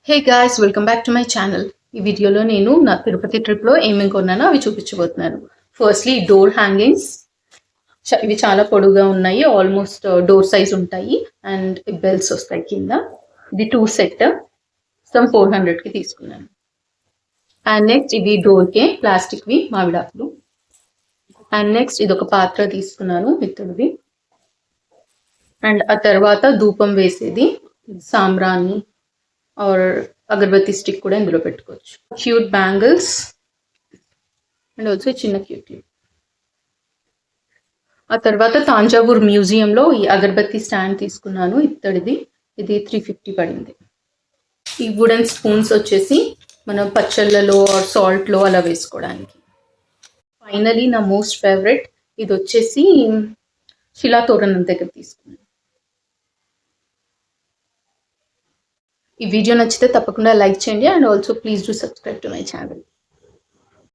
Hey guys, welcome back to my channel. ఈ వీడియోలో నేను నా తిరుపతి ట్రిప్లో ఏమేమి కొన్నానో అవి చూపించబోతున్నాను. Firstly door hangings. ఇవి చాలా పొడుగా ఉన్నాయి, ఆల్మోస్ట్ డోర్ సైజ్ ఉంటాయి అండ్ బెల్స్ వస్తాయి కింద. ఇది 2 సెట్, సమ్ 400కి తీసుకున్నాను. అండ్ నెక్స్ట్ ఇవి డోర్కే ప్లాస్టిక్వి మామిడాకులు. అండ్ నెక్స్ట్ ఇది ఒక పాత్ర తీసుకున్నాను ఇత్తడిది. అండ్ ఆ తర్వాత ధూపం వేసేది సాంబ్రాణి ఆర్ అగరబత్తి స్టిక్ కూడా ఇందులో పెట్టుకోవచ్చు. క్యూట్ బ్యాంగిల్స్ అండ్ ఆల్సో చిన్న క్యూట్. ఆ తర్వాత తాంజావూర్ మ్యూజియంలో ఈ అగరబత్తి స్టాండ్ తీసుకున్నాను ఇత్తడిది. ఇది 350 పడింది. ఈ వుడెన్ స్పూన్స్ వచ్చేసి మనం పచ్చళ్ళలో ఆర్ సాల్ట్లో అలా వేసుకోవడానికి. ఫైనలీ నా మోస్ట్ ఫేవరెట్ ఇది వచ్చేసి శిలాతోరణం దగ్గర తీసుకున్నాను. ఈ వీడియో నచ్చితే తప్పకుండా లైక్ చేయండి and also please do subscribe to my channel.